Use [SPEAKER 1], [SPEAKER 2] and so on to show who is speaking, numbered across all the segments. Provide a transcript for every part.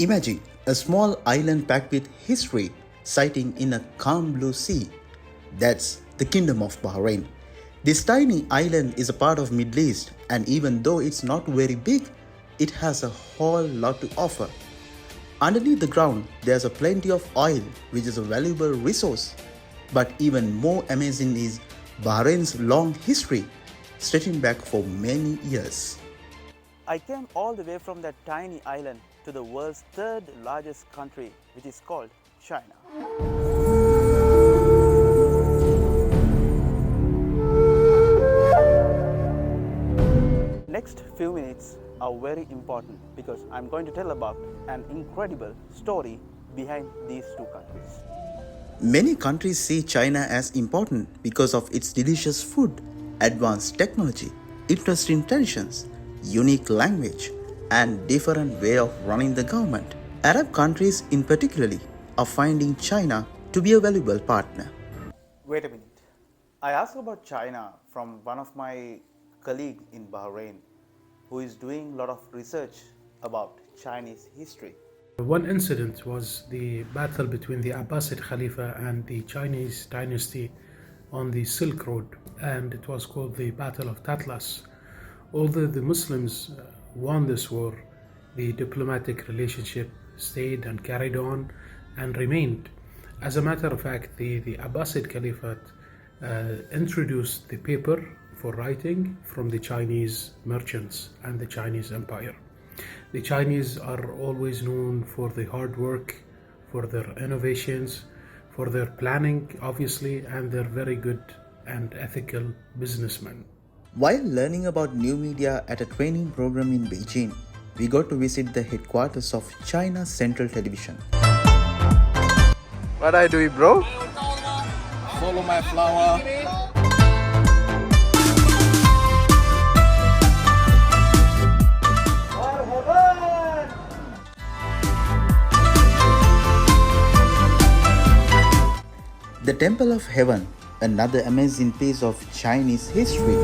[SPEAKER 1] Imagine a small island packed with history, sighting in a calm blue sea. That's the Kingdom of Bahrain. This tiny island is a part of Middle East, and even though it's not very big, it has a whole lot to offer. Underneath the ground, there's a plenty of oil, which is a valuable resource. But even more amazing is Bahrain's long history, stretching back for many years. I came all the way from that tiny island to the world's third largest country, which is called China. Next few minutes are very important because I'm going to tell about an incredible story behind these two countries. Many countries see China as important because of its delicious food, advanced technology, interesting traditions, unique language, and different way of running the government. Arab countries in particularly are finding China to be a valuable partner. Wait a minute. I asked about China from one of my colleagues in Bahrain who is doing a lot of research about Chinese history.
[SPEAKER 2] One incident was the battle between the Abbasid Khalifa and the Chinese dynasty on the Silk Road, and it was called the Battle of Tatlas. Although the Muslims won this war, the diplomatic relationship stayed and carried on and remained. As a matter of fact, the Abbasid Caliphate introduced the paper for writing from the Chinese merchants and the Chinese Empire. The Chinese are always known for the hard work, for their innovations, for their planning, obviously, and they're very good and ethical businessmen.
[SPEAKER 1] While learning about new media at a training program in Beijing, we got to visit the headquarters of China Central Television.
[SPEAKER 3] What I do, bro?
[SPEAKER 4] Follow my flower.
[SPEAKER 1] The Temple of Heaven, another amazing piece of Chinese history.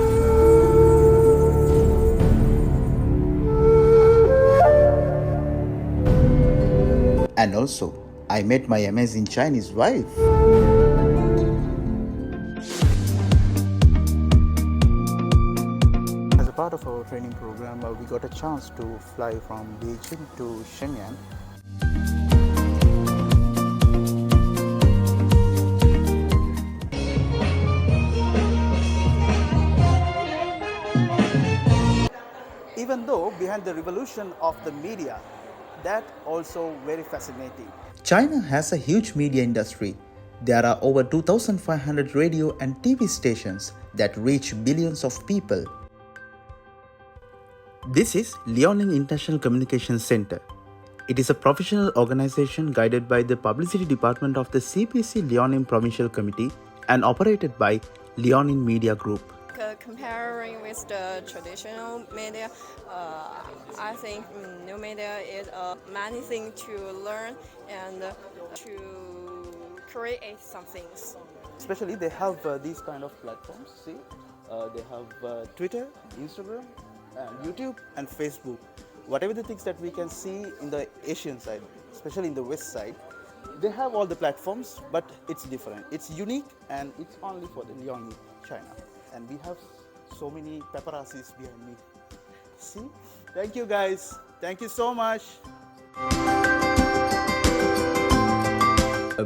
[SPEAKER 1] And also, I met my amazing Chinese wife. As a part of our training program, we got a chance to fly from Beijing to Shenyang. Even though behind the revolution of the media, that also very fascinating. China has a huge media industry. There are over 2,500 radio and TV stations that reach billions of people. This is Liaoning International Communications Center. It is a professional organization guided by the Publicity Department of the CPC Liaoning Provincial Committee and operated by Liaoning Media Group.
[SPEAKER 5] Comparing with the traditional media, I think new media is many things to learn and to create some things.
[SPEAKER 1] Especially they have these kind of platforms, see? They have Twitter, Instagram, YouTube and Facebook. Whatever the things that we can see in the Asian side, especially in the West side, they have all the platforms, but it's different. It's unique and it's only for the Liaoning, China. And we have so many paparazzis behind me. See? Thank you guys. Thank you so much.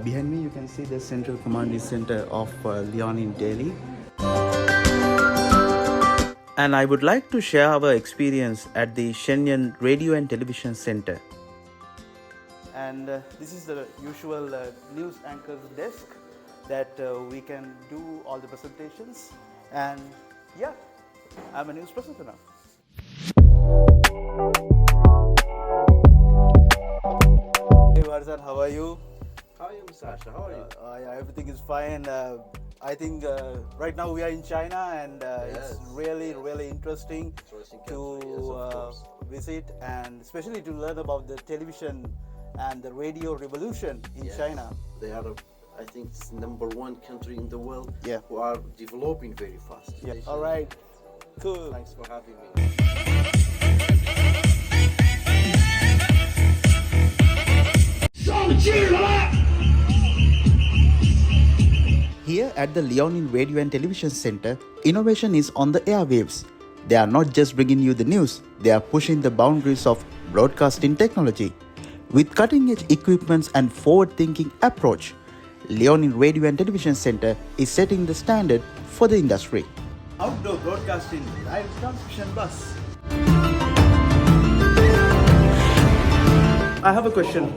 [SPEAKER 1] Behind me you can see the Central Command Center of Liaoning, Delhi. And I would like to share our experience at the Shenyang Radio and Television Center. And this is the usual news anchor's desk that we can do all the presentations. And yeah, I'm a news presenter now. Hey Varzan, how are you?
[SPEAKER 3] How are you, Sasha? How are you?
[SPEAKER 1] Yeah, everything is fine. I think right now we are in China and it's really, really interesting to visit and especially to learn about the television and the radio revolution in China.
[SPEAKER 3] They are, I think, it's #1 country in the world
[SPEAKER 1] Yeah.
[SPEAKER 3] who are developing very fast.
[SPEAKER 1] Yeah. All right. Cool.
[SPEAKER 3] Thanks for having me.
[SPEAKER 1] Here at the Liaoning Radio and Television Center, innovation is on the airwaves. They are not just bringing you the news, they are pushing the boundaries of broadcasting technology. With cutting-edge equipments and forward-thinking approach, Liaoning Radio and Television Center is setting the standard for the industry. Outdoor broadcasting live transmission bus. I have a question.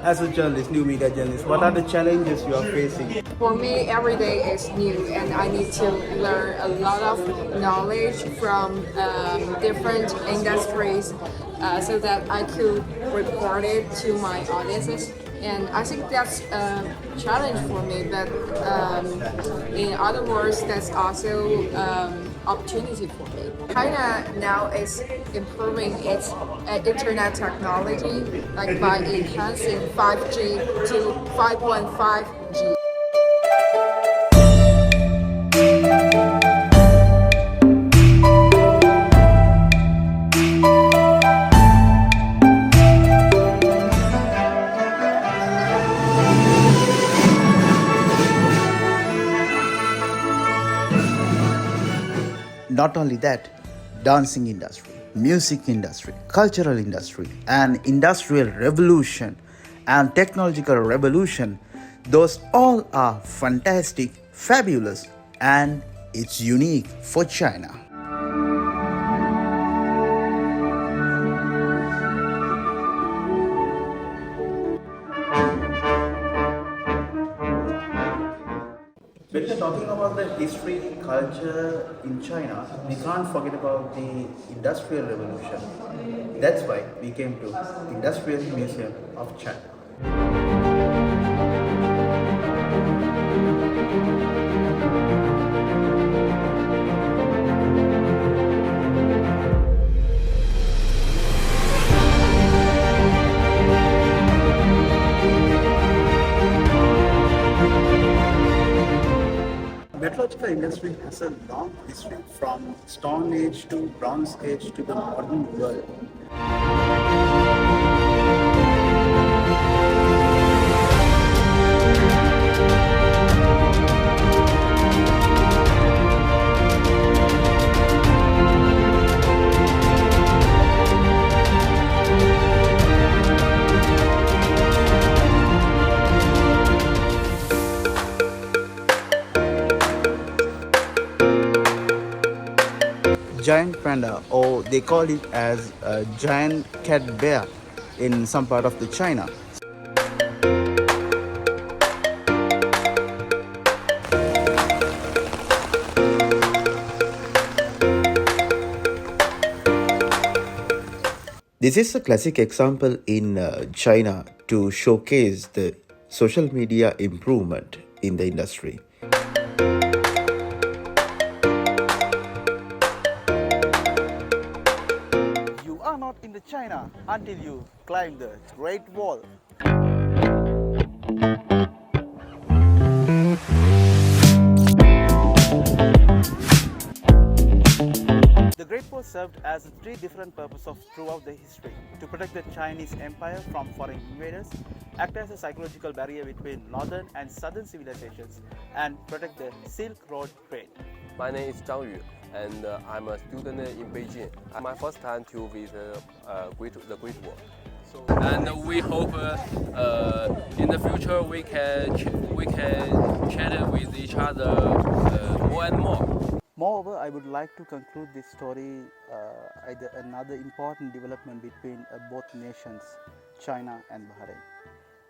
[SPEAKER 1] As a journalist, new media journalist, what are the challenges you are facing?
[SPEAKER 6] For me, every day is new, and I need to learn a lot of knowledge from different industries so that I could report it to my audiences. And I think that's a challenge for me, but in other words, that's also opportunity for me. China now is improving its internet technology, like by enhancing 5G to 5.5G.
[SPEAKER 1] Not only that, dancing industry, music industry, cultural industry, and industrial revolution and technological revolution, those all are fantastic, fabulous, and it's unique for China. When we're talking about the history, culture in China, we can't forget about the Industrial Revolution. That's why we came to Industrial Museum of China. Metallurgical industry has a long history from Stone Age to Bronze Age to the modern world. Giant panda, or they call it as a giant cat bear in some part of the China. This is a classic example in China to showcase the social media improvement in the industry. You are not in the China until you climb the Great Wall. The Great Wall served as three different purposes throughout the history: to protect the Chinese Empire from foreign invaders, act as a psychological barrier between northern and southern civilizations, and protect the Silk Road trade.
[SPEAKER 7] My name is Zhang Yu, and I'm a student in Beijing. My first time to visit the Great Wall. And we hope in the future we can chat with each other more and more.
[SPEAKER 1] Moreover, I would like to conclude this story another important development between both nations, China and Bahrain.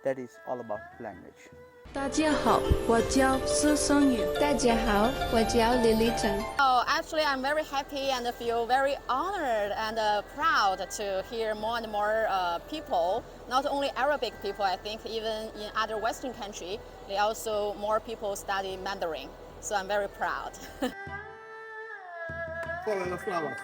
[SPEAKER 1] That is all about language.
[SPEAKER 8] 大家好，我叫施生宇。大家好，我叫李丽珍。
[SPEAKER 5] Oh, actually, I'm very happy and feel very honored and proud to hear more and more people, not only Arabic people, I think even in other Western countries, they also more people study Mandarin. So I'm very proud.
[SPEAKER 3] Follow the flower.